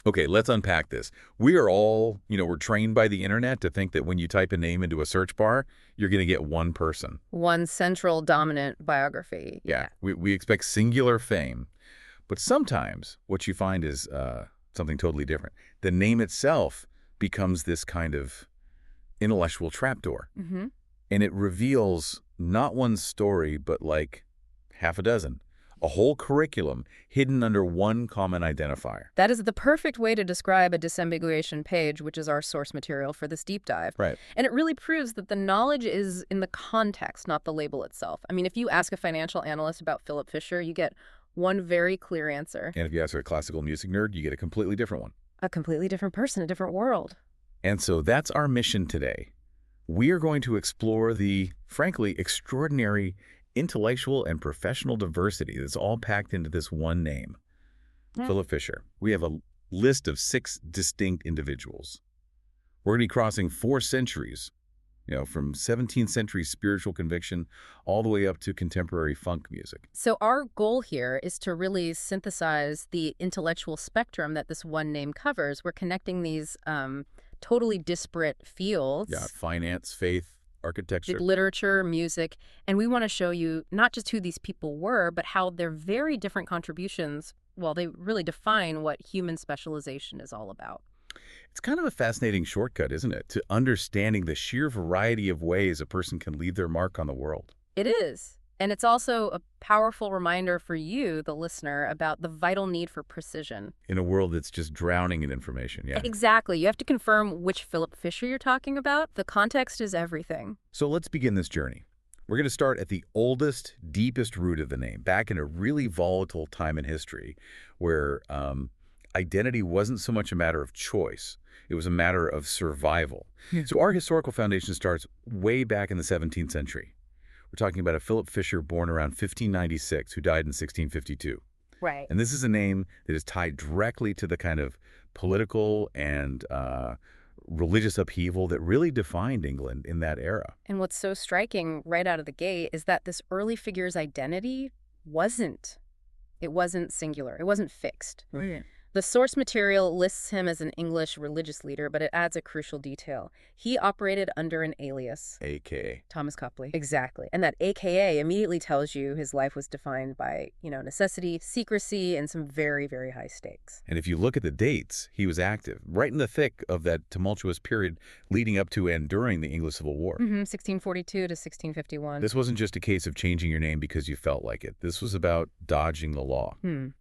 Okay, let's unpack this. We are all, we're trained by the internet to think that when you type a name into a search bar, you're going to get one person. One central dominant biography. Yeah, we expect singular fame. But sometimes what you find is something totally different. The name itself becomes this kind of intellectual trapdoor. Mm-hmm. And it reveals not one story, but like half a dozen. A whole curriculum hidden under one common identifier. That is the perfect way to describe a disambiguation page, which is our source material for this deep dive. Right. And it really proves that the knowledge is in the context, not the label itself. I mean, if you ask a financial analyst about Philip Fisher, you get one very clear answer. And if you ask a classical music nerd, you get a completely different one. A completely different person, a different world. And so that's our mission today. We are going to explore the, frankly, extraordinary intellectual and professional diversity that's all packed into this one name, Philip Fisher. We have a list of 6 distinct individuals. We're going to be crossing 4 centuries, from 17th century spiritual conviction all the way up to contemporary funk music. So our goal here is to really synthesize the intellectual spectrum that this one name covers. We're connecting these totally disparate fields. Yeah, finance, faith, architecture, literature, music, and we want to show you not just who these people were, but how their very different contributions, well, they really define what human specialization is all about. It's kind of a fascinating shortcut, isn't it, to understanding the sheer variety of ways a person can leave their mark on the world. It is. And it's also a powerful reminder for you, the listener, about the vital need for precision. In a world that's just drowning in information, yeah. Exactly. You have to confirm which Philip Fisher you're talking about. The context is everything. So let's begin this journey. We're going to start at the oldest, deepest root of the name, back in a really volatile time in history where identity wasn't so much a matter of choice. It was a matter of survival. Yeah. So our historical foundation starts way back in the 17th century. We're talking about a Philip Fisher born around 1596 who died in 1652. Right. And this is a name that is tied directly to the kind of political and religious upheaval that really defined England in that era. And what's so striking right out of the gate is that this early figure's identity wasn't singular. It wasn't fixed. Right. The source material lists him as an English religious leader, but it adds a crucial detail. He operated under an alias. A.K.A. Thomas Copley. Exactly. And that AKA immediately tells you his life was defined by, necessity, secrecy, and some very, very high stakes. And if you look at the dates, he was active, right in the thick of that tumultuous period leading up to and during the English Civil War. 1642 to 1651. This wasn't just a case of changing your name because you felt like it. This was about dodging the law.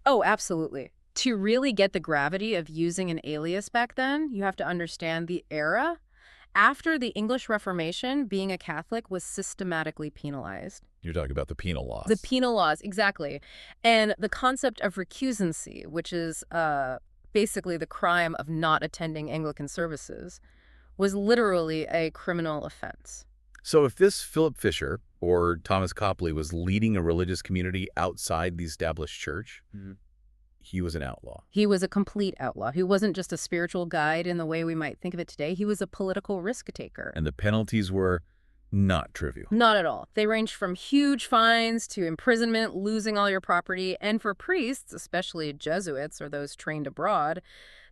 Oh, absolutely. To really get the gravity of using an alias back then, you have to understand the era. After the English Reformation, being a Catholic was systematically penalized. You're talking about the penal laws. The penal laws, exactly. And the concept of recusancy, which is basically the crime of not attending Anglican services, was literally a criminal offense. So if this Philip Fisher or Thomas Copley was leading a religious community outside the established church, he was an outlaw. He was a complete outlaw. He wasn't just a spiritual guide in the way we might think of it today. He was a political risk taker. And the penalties were not trivial. Not at all. They ranged from huge fines to imprisonment, losing all your property. And for priests, especially Jesuits or those trained abroad,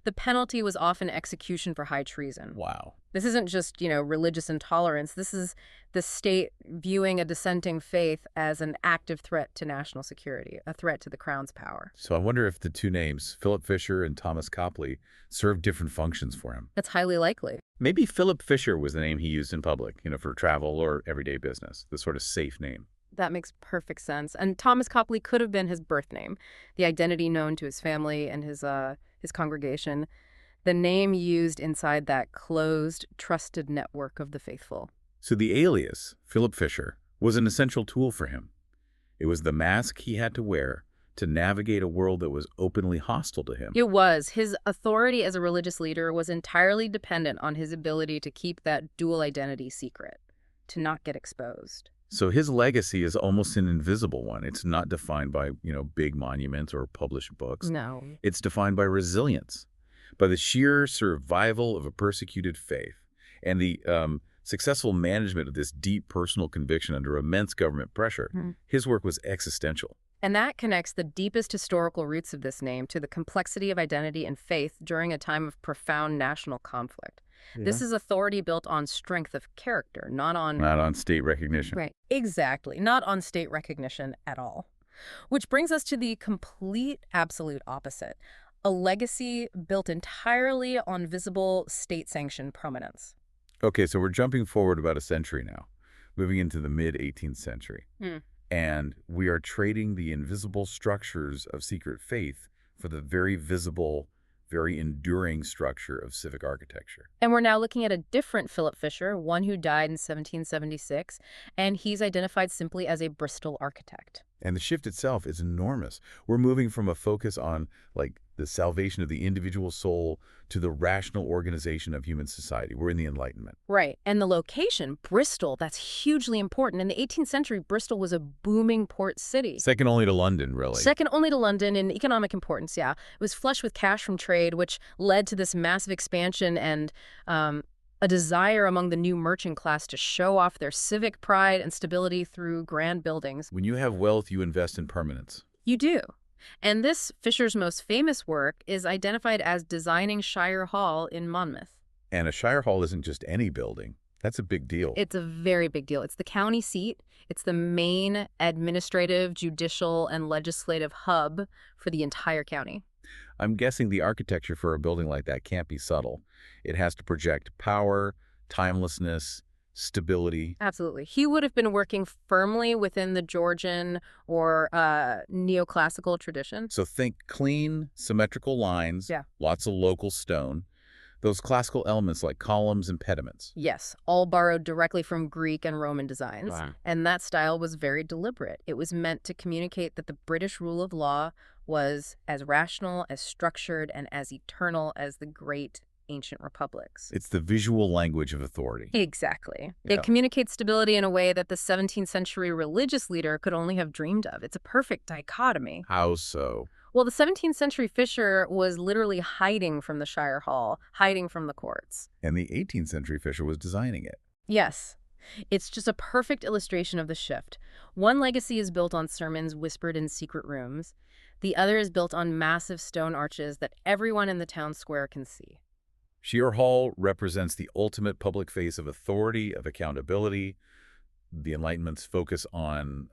the penalty was often execution for high treason. Wow. This isn't just, religious intolerance. This is the state viewing a dissenting faith as an active threat to national security, a threat to the crown's power. So I wonder if the two names, Philip Fisher and Thomas Copley, served different functions for him. That's highly likely. Maybe Philip Fisher was the name he used in public, for travel or everyday business, the sort of safe name. That makes perfect sense. And Thomas Copley could have been his birth name, the identity known to his family and his congregation, the name used inside that closed, trusted network of the faithful. So the alias, Philip Fisher, was an essential tool for him. It was the mask he had to wear to navigate a world that was openly hostile to him. It was. His authority as a religious leader was entirely dependent on his ability to keep that dual identity secret, to not get exposed. So his legacy is almost an invisible one. It's not defined by, big monuments or published books. No. It's defined by resilience, by the sheer survival of a persecuted faith, and the successful management of this deep personal conviction under immense government pressure. His work was existential. And that connects the deepest historical roots of this name to the complexity of identity and faith during a time of profound national conflict. Yeah. This is authority built on strength of character, not on... Not on state recognition. Right. Exactly. Not on state recognition at all. Which brings us to the complete absolute opposite. A legacy built entirely on visible state-sanctioned prominence. Okay, so we're jumping forward about a century now, moving into the mid-18th century. And we are trading the invisible structures of secret faith for the very visible, very enduring structure of civic architecture. And we're now looking at a different Philip Fisher, one who died in 1776, and he's identified simply as a Bristol architect. And the shift itself is enormous. We're moving from a focus on, like, the salvation of the individual soul to the rational organization of human society. We're in the Enlightenment. Right. And the location, Bristol, that's hugely important. In the 18th century, Bristol was a booming port city. Second only to London, really. Second only to London in economic importance, yeah. It was flush with cash from trade, which led to this massive expansion and a desire among the new merchant class to show off their civic pride and stability through grand buildings. When you have wealth, you invest in permanence. You do. And this Fisher's most famous work is identified as designing Shire Hall in Monmouth. And a Shire Hall isn't just any building. That's a big deal. It's a very big deal. It's the county seat. It's the main administrative, judicial, and legislative hub for the entire county. I'm guessing the architecture for a building like that can't be subtle. It has to project power, timelessness, stability. Absolutely. He would have been working firmly within the Georgian or neoclassical tradition. So think clean, symmetrical lines, lots of local stone, those classical elements like columns and pediments. Yes, all borrowed directly from Greek and Roman designs. Wow. And that style was very deliberate. It was meant to communicate that the British rule of law was as rational, as structured, and as eternal as the great ancient republics. It's the visual language of authority. Exactly. Yeah. It communicates stability in a way that the 17th century religious leader could only have dreamed of. It's a perfect dichotomy. How so? Well, the 17th century Fisher was literally hiding from the Shire Hall, hiding from the courts. And the 18th century Fisher was designing it. Yes. It's just a perfect illustration of the shift. One legacy is built on sermons whispered in secret rooms. The other is built on massive stone arches that everyone in the town square can see. Shire Hall represents the ultimate public face of authority, of accountability. The Enlightenment's focus on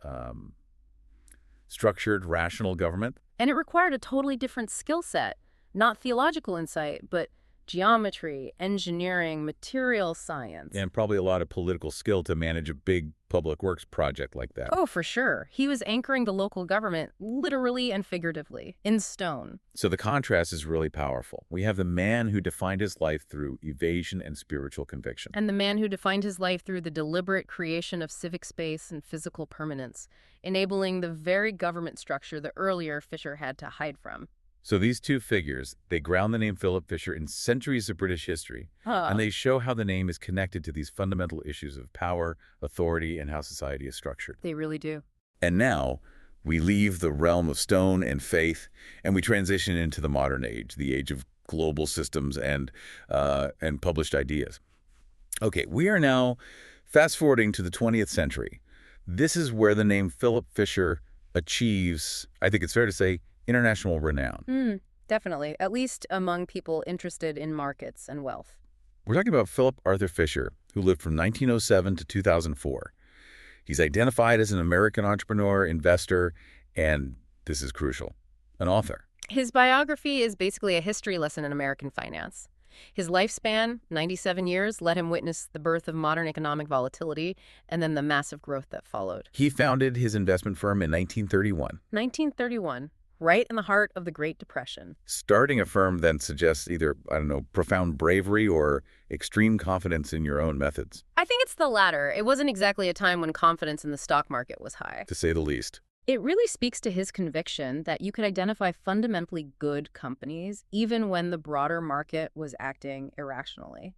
structured, rational government. And it required a totally different skill set, not theological insight, but geometry, engineering, material science. And probably a lot of political skill to manage a big public works project like that. Oh, for sure. He was anchoring the local government, literally and figuratively, in stone. So the contrast is really powerful. We have the man who defined his life through evasion and spiritual conviction. And the man who defined his life through the deliberate creation of civic space and physical permanence, enabling the very government structure the earlier Fisher had to hide from. So these two figures, they ground the name Philip Fisher in centuries of British history, and they show how the name is connected to these fundamental issues of power, authority, and how society is structured. They really do. And now, we leave the realm of stone and faith, and we transition into the modern age, the age of global systems and published ideas. Okay, we are now fast-forwarding to the 20th century. This is where the name Philip Fisher achieves, I think it's fair to say, international renown. Definitely, at least among people interested in markets and wealth. We're talking about Philip Arthur Fisher, who lived from 1907 to 2004. He's identified as an American entrepreneur, investor, and this is crucial, an author. His biography is basically a history lesson in American finance. His lifespan, 97 years, let him witness the birth of modern economic volatility and then the massive growth that followed. He founded his investment firm in 1931. 1931. Right in the heart of the Great Depression. Starting a firm then suggests either, profound bravery or extreme confidence in your own methods. I think it's the latter. It wasn't exactly a time when confidence in the stock market was high. To say the least. It really speaks to his conviction that you could identify fundamentally good companies even when the broader market was acting irrationally.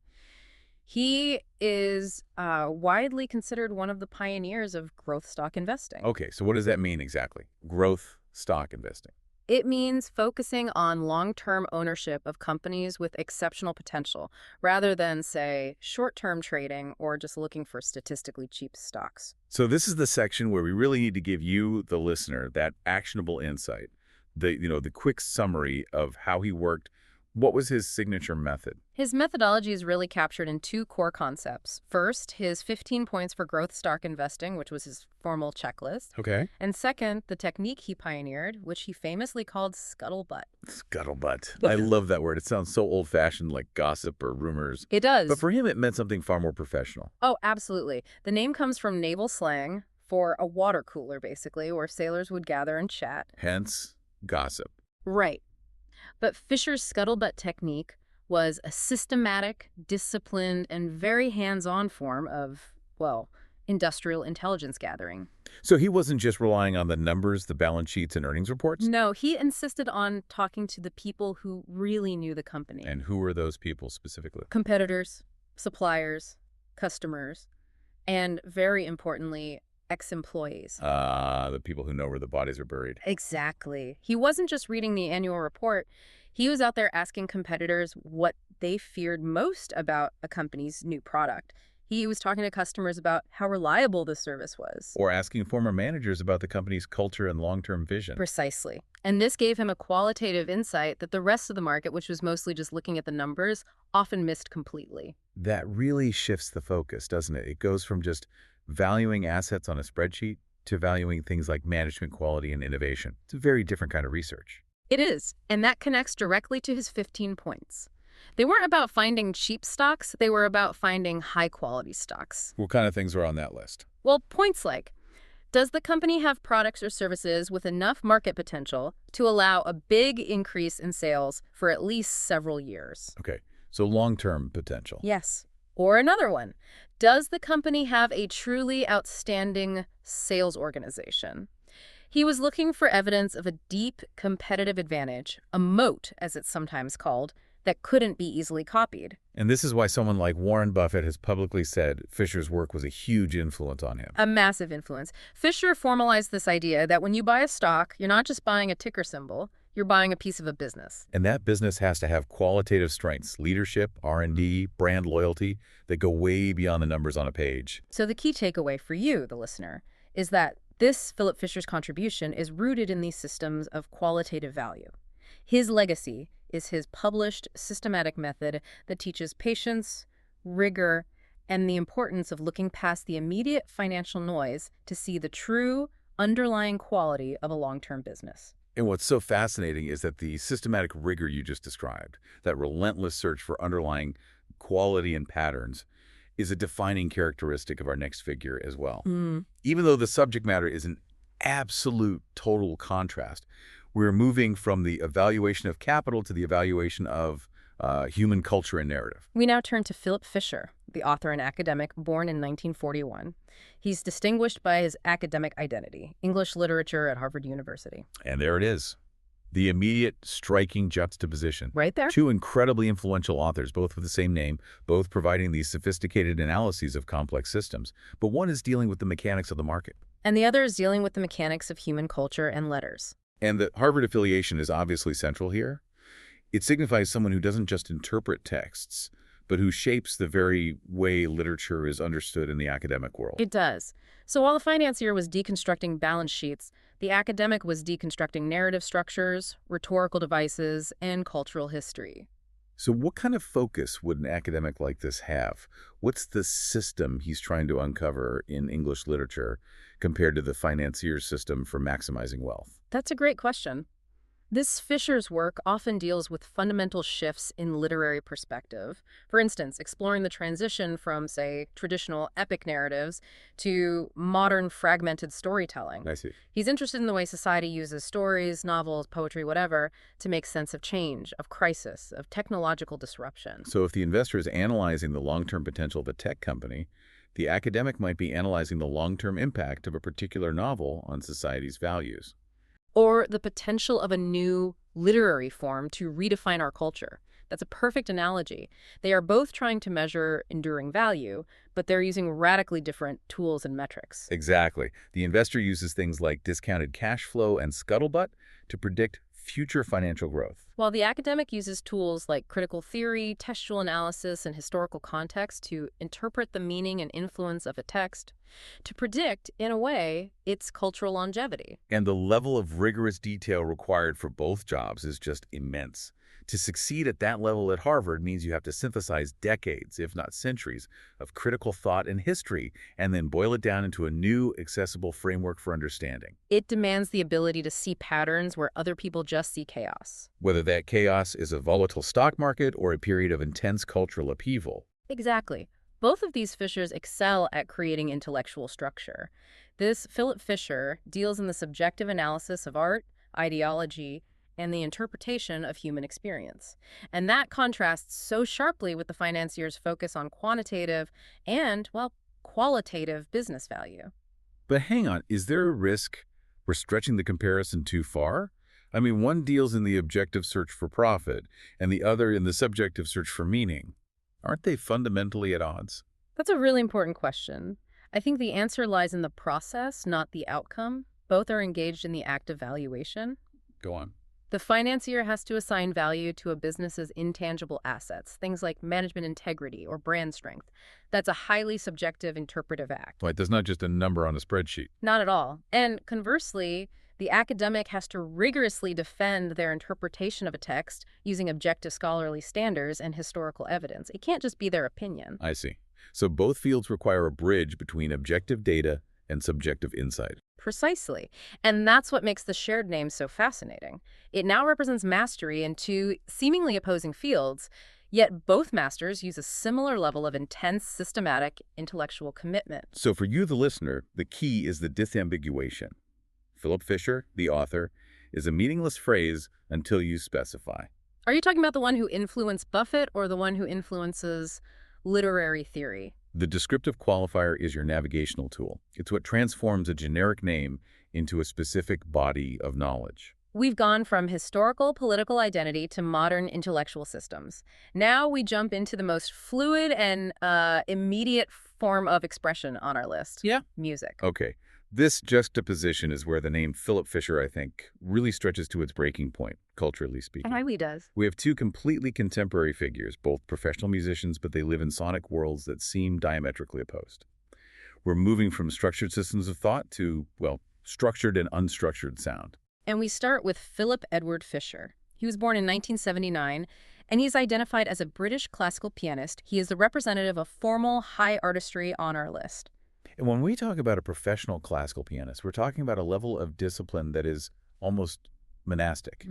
He is widely considered one of the pioneers of growth stock investing. Okay, so what does that mean exactly? Growth stock investing. It means focusing on long-term ownership of companies with exceptional potential, rather than, say, short-term trading or just looking for statistically cheap stocks. So this is the section where we really need to give you, the listener, that actionable insight, the quick summary of how he worked. What was his signature method? His methodology is really captured in two core concepts. First, his 15 points for growth stock investing, which was his formal checklist. Okay. And second, the technique he pioneered, which he famously called scuttlebutt. Scuttlebutt. I love that word. It sounds so old-fashioned, like gossip or rumors. It does. But for him, it meant something far more professional. Oh, absolutely. The name comes from naval slang for a water cooler, basically, where sailors would gather and chat. Hence, gossip. Right. But Fisher's scuttlebutt technique was a systematic, disciplined, and very hands-on form of, well, industrial intelligence gathering. So he wasn't just relying on the numbers, the balance sheets, and earnings reports? No, he insisted on talking to the people who really knew the company. And who were those people specifically? Competitors, suppliers, customers, and very importantly, ex-employees. The people who know where the bodies are buried. Exactly. He wasn't just reading the annual report. He was out there asking competitors what they feared most about a company's new product. He was talking to customers about how reliable the service was. Or asking former managers about the company's culture and long-term vision. Precisely. And this gave him a qualitative insight that the rest of the market, which was mostly just looking at the numbers, often missed completely. That really shifts the focus, doesn't it? It goes from just valuing assets on a spreadsheet to valuing things like management quality and innovation. It's a very different kind of research. It is, and that connects directly to his 15 points. They weren't about finding cheap stocks, they were about finding high-quality stocks. What kind of things were on that list? Well, points like, does the company have products or services with enough market potential to allow a big increase in sales for at least several years? Okay, so long-term potential. Yes. Or another one, does the company have a truly outstanding sales organization? He was looking for evidence of a deep competitive advantage, a moat, as it's sometimes called, that couldn't be easily copied. And this is why someone like Warren Buffett has publicly said Fisher's work was a huge influence on him. A massive influence. Fisher formalized this idea that when you buy a stock, you're not just buying a ticker symbol, you're buying a piece of a business. And that business has to have qualitative strengths, leadership, R&D, brand loyalty, that go way beyond the numbers on a page. So the key takeaway for you, the listener, is that this Philip Fisher's contribution is rooted in these systems of qualitative value. His legacy is his published systematic method that teaches patience, rigor, and the importance of looking past the immediate financial noise to see the true underlying quality of a long-term business. And what's so fascinating is that the systematic rigor you just described, that relentless search for underlying quality and patterns, is a defining characteristic of our next figure as well. Even though the subject matter is an absolute total contrast, we're moving from the evaluation of capital to the evaluation of human culture and narrative. We now turn to Philip Fisher, the author and academic born in 1941. He's distinguished by his academic identity, English literature at Harvard University. And there it is. The immediate, striking juxtaposition. Right there? Two incredibly influential authors, both with the same name, both providing these sophisticated analyses of complex systems. But one is dealing with the mechanics of the market. And the other is dealing with the mechanics of human culture and letters. And the Harvard affiliation is obviously central here. It signifies someone who doesn't just interpret texts, but who shapes the very way literature is understood in the academic world. It does. So while the financier was deconstructing balance sheets, the academic was deconstructing narrative structures, rhetorical devices, and cultural history. So what kind of focus would an academic like this have? What's the system he's trying to uncover in English literature compared to the financier's system for maximizing wealth? That's a great question. This Fisher's work often deals with fundamental shifts in literary perspective. For instance, exploring the transition from, say, traditional epic narratives to modern fragmented storytelling. I see. He's interested in the way society uses stories, novels, poetry, whatever, to make sense of change, of crisis, of technological disruption. So if the investor is analyzing the long-term potential of a tech company, the academic might be analyzing the long-term impact of a particular novel on society's values. Or the potential of a new literary form to redefine our culture. That's a perfect analogy. They are both trying to measure enduring value, but they're using radically different tools and metrics. Exactly. The investor uses things like discounted cash flow and scuttlebutt to predict future financial growth. While the academic uses tools like critical theory, textual analysis, and historical context to interpret the meaning and influence of a text, to predict, in a way, its cultural longevity. And the level of rigorous detail required for both jobs is just immense. To succeed at that level at Harvard means you have to synthesize decades, if not centuries, of critical thought and history, and then boil it down into a new, accessible framework for understanding. It demands the ability to see patterns where other people just see chaos. Whether that chaos is a volatile stock market or a period of intense cultural upheaval. Exactly. Both of these Fishers excel at creating intellectual structure. This Philip Fisher deals in the subjective analysis of art, ideology, and the interpretation of human experience. And that contrasts so sharply with the financier's focus on quantitative and, well, qualitative business value. But hang on, is there a risk we're stretching the comparison too far? I mean, one deals in the objective search for profit, and the other in the subjective search for meaning. Aren't they fundamentally at odds? That's a really important question. I think the answer lies in the process, not the outcome. Both are engaged in the act of valuation. Go on. The financier has to assign value to a business's intangible assets, things like management integrity or brand strength. That's a highly subjective interpretive act. Right, that's not just a number on a spreadsheet. Not at all. And conversely, the academic has to rigorously defend their interpretation of a text using objective scholarly standards and historical evidence. It can't just be their opinion. I see. So both fields require a bridge between objective data and subjective insight. Precisely. And that's what makes the shared name so fascinating. It now represents mastery in two seemingly opposing fields, yet both masters use a similar level of intense, systematic, intellectual commitment. So for you, the listener, the key is the disambiguation. Philip Fisher, the author, is a meaningless phrase until you specify. Are you talking about the one who influenced Buffett or the one who influences literary theory? The descriptive qualifier is your navigational tool. It's what transforms a generic name into a specific body of knowledge. We've gone from historical political identity to modern intellectual systems. Now we jump into the most fluid and immediate form of expression on our list. Yeah. Music. Okay. This juxtaposition is where the name Philip Fisher, I think, really stretches to its breaking point, culturally speaking. It really does. We have two completely contemporary figures, both professional musicians, but they live in sonic worlds that seem diametrically opposed. We're moving from structured systems of thought to, well, structured and unstructured sound. And we start with Philip Edward Fisher. He was born in 1979, and he's identified as a British classical pianist. He is the representative of formal high artistry on our list. And when we talk about a professional classical pianist, we're talking about a level of discipline that is almost monastic.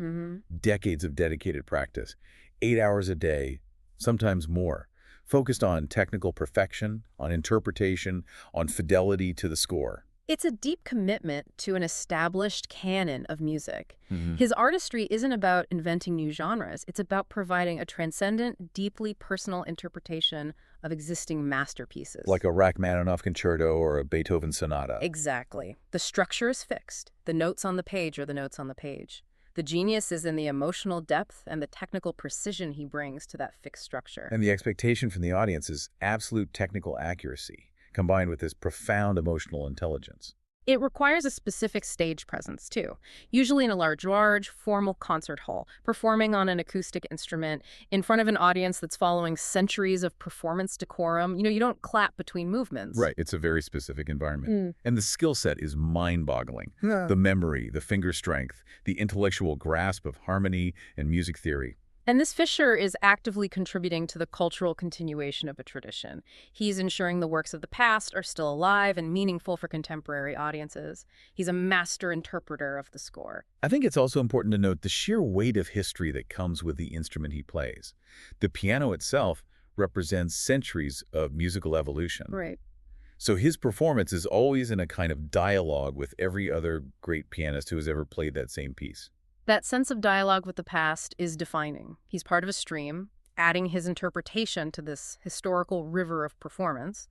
Decades of dedicated practice, 8 hours a day, sometimes more, focused on technical perfection, on interpretation, on fidelity to the score. It's a deep commitment to an established canon of music. His artistry isn't about inventing new genres. It's about providing a transcendent, deeply personal interpretation of existing masterpieces. Like a Rachmaninoff concerto or a Beethoven sonata. Exactly. The structure is fixed. The notes on the page are the notes on the page. The genius is in the emotional depth and the technical precision he brings to that fixed structure. And the expectation from the audience is absolute technical accuracy, combined with this profound emotional intelligence. It requires a specific stage presence, too, usually in a large, formal concert hall, performing on an acoustic instrument in front of an audience that's following centuries of performance decorum. You don't clap between movements. Right. It's a very specific environment. And the skill set is mind-boggling. The memory, the finger strength, the intellectual grasp of harmony and music theory. And this Fisher is actively contributing to the cultural continuation of a tradition. He's ensuring the works of the past are still alive and meaningful for contemporary audiences. He's a master interpreter of the score. I think it's also important to note the sheer weight of history that comes with the instrument he plays. The piano itself represents centuries of musical evolution. Right. So his performance is always in a kind of dialogue with every other great pianist who has ever played that same piece. That sense of dialogue with the past is defining. He's part of a stream, adding his interpretation to this historical river of performance.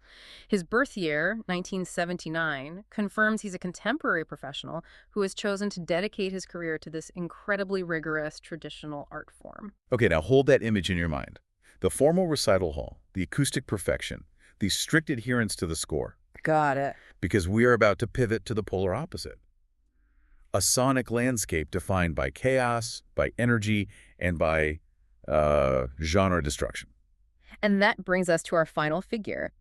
His birth year, 1979, confirms he's a contemporary professional who has chosen to dedicate his career to this incredibly rigorous traditional art form. Okay, now hold that image in your mind. The formal recital hall, the acoustic perfection, the strict adherence to the score. Got it. Because we are about to pivot to the polar opposite. A sonic landscape defined by chaos, by energy, and by genre destruction. And that brings us to our final figure.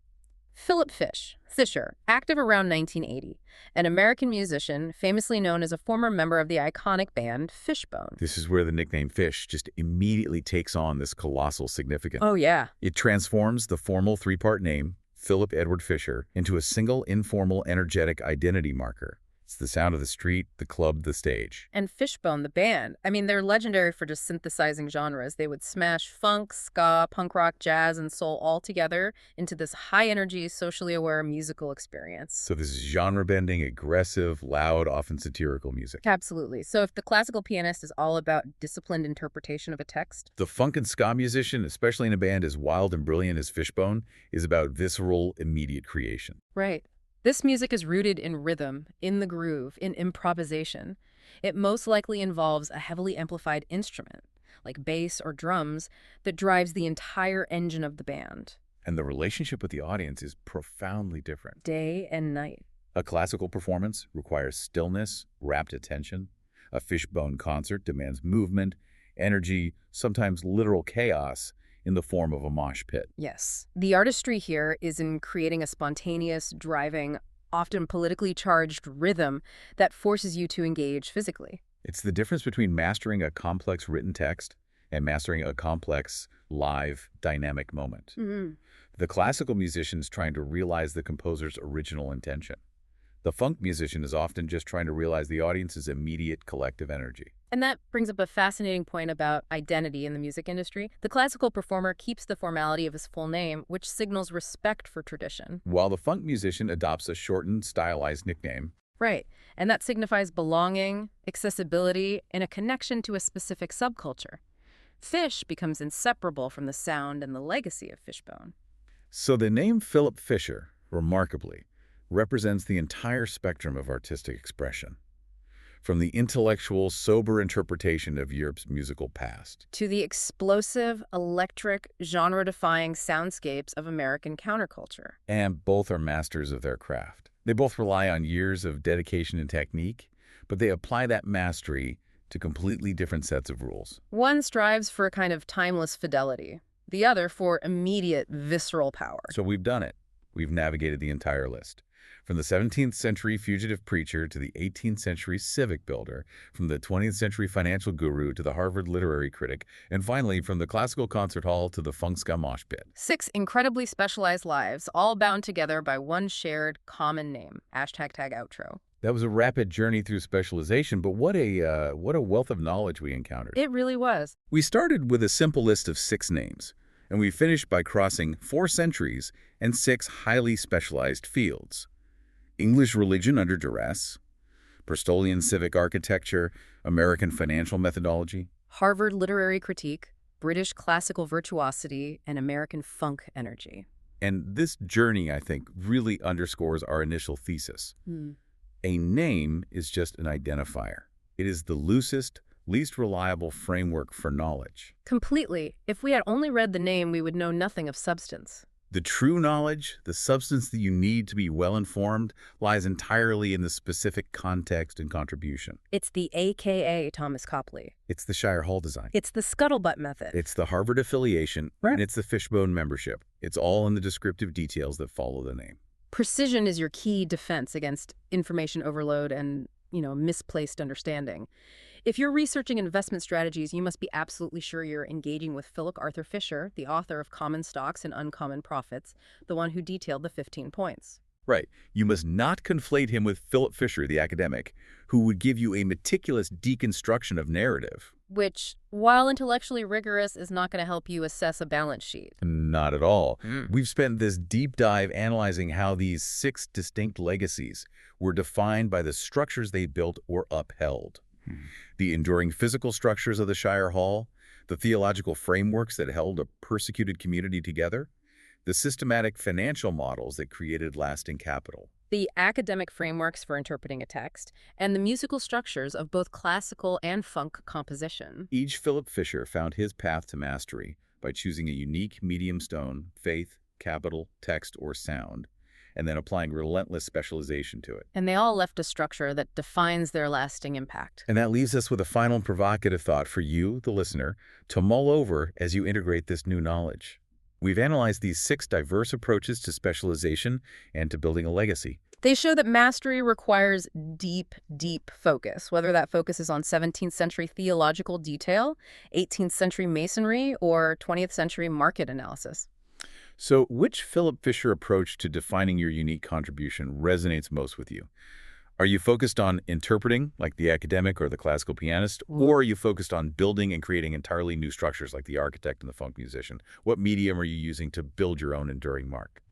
Philip Fisher, active around 1980, an American musician famously known as a former member of the iconic band Fishbone. This is where the nickname Fish just immediately takes on this colossal significance. Oh, yeah. It transforms the formal three-part name, Philip Edward Fisher, into a single informal energetic identity marker. It's the sound of the street, the club, the stage. And Fishbone, the band, I mean, they're legendary for just synthesizing genres. They would smash funk, ska, punk rock, jazz, and soul all together into this high-energy, socially aware musical experience. So this is genre-bending, aggressive, loud, often satirical music. Absolutely. So if the classical pianist is all about disciplined interpretation of a text, The funk and ska musician, especially in a band as wild and brilliant as Fishbone, is about visceral, immediate creation. right. This music is rooted in rhythm, in the groove, in improvisation. It most likely involves a heavily amplified instrument, like bass or drums, that drives the entire engine of the band, And the relationship with the audience is profoundly different. day and night. A classical performance requires stillness, rapt attention. A Fishbone concert demands movement, energy, sometimes literal chaos in the form of a mosh pit. Yes. The artistry here is in creating a spontaneous, driving, often politically charged rhythm that forces you to engage physically. It's the difference between mastering a complex written text and mastering a complex, live, dynamic moment. The classical musician is trying to realize the composer's original intention. The funk musician is often just trying to realize the audience's immediate collective energy. And that brings up a fascinating point about identity in the music industry. The classical performer keeps the formality of his full name, which signals respect for tradition. While the funk musician adopts a shortened, stylized nickname. Right. And that signifies belonging, accessibility, and a connection to a specific subculture. Fish becomes inseparable from the sound and the legacy of Fishbone. So the name Philip Fisher, remarkably, represents the entire spectrum of artistic expression, from the intellectual, sober interpretation of Europe's musical past To the explosive, electric, genre-defying soundscapes of American counterculture. and both are masters of their craft. They both rely on years of dedication and technique, but they apply that mastery to completely different sets of rules. One strives for a kind of timeless fidelity, the other for immediate, visceral power. So we've done it. We've navigated the entire list. From the 17th century fugitive preacher to the 18th century civic builder, from the 20th century financial guru to the Harvard literary critic, and finally from the classical concert hall to the funk ska mosh pit. 6 incredibly specialized lives, all bound together by one shared common name. #outro. That was a rapid journey through specialization, but what a wealth of knowledge we encountered. It really was. We started with a simple list of 6 names, and we finished by crossing 4 centuries and 6 highly specialized fields. English religion under duress, Bristolian civic architecture, American financial methodology, Harvard literary critique, British classical virtuosity, and American funk energy. and this journey, I think, really underscores our initial thesis. A name is just an identifier. It is the loosest, least reliable framework for knowledge. Completely. If we had only read the name, we would know nothing of substance. The true knowledge, the substance that you need to be well-informed, lies entirely in the specific context and contribution. It's the AKA Thomas Copley. It's the Shire Hall design. It's the scuttlebutt method. It's the Harvard affiliation, and it's the Fishbone membership. It's all in the descriptive details that follow the name. Precision is your key defense against information overload and, misplaced understanding. If you're researching investment strategies, you must be absolutely sure you're engaging with Philip Arthur Fisher, the author of Common Stocks and Uncommon Profits, the one who detailed the 15 points. Right. You must not conflate him with Philip Fisher, the academic, who would give you a meticulous deconstruction of narrative. Which, while intellectually rigorous, is not going to help you assess a balance sheet. Not at all. We've spent this deep dive analyzing how these 6 distinct legacies were defined by the structures they built or upheld. The enduring physical structures of the Shire Hall, the theological frameworks that held a persecuted community together, the systematic financial models that created lasting capital. The academic frameworks for interpreting a text, and the musical structures of both classical and funk composition. Each Philip Fisher found his path to mastery by choosing a unique medium stone, faith, capital, text, or sound, and then applying relentless specialization to it. And they all left a structure that defines their lasting impact. And that leaves us with a final provocative thought for you, the listener, to mull over as you integrate this new knowledge. We've analyzed these 6 diverse approaches to specialization and to building a legacy. They show that mastery requires deep, deep focus, whether that focus is on 17th century theological detail, 18th century masonry, or 20th century market analysis. So which Philip Fisher approach to defining your unique contribution resonates most with you? Are you focused on interpreting, like the academic or the classical pianist, or are you focused on building and creating entirely new structures like the architect and the funk musician? What medium are you using to build your own enduring mark?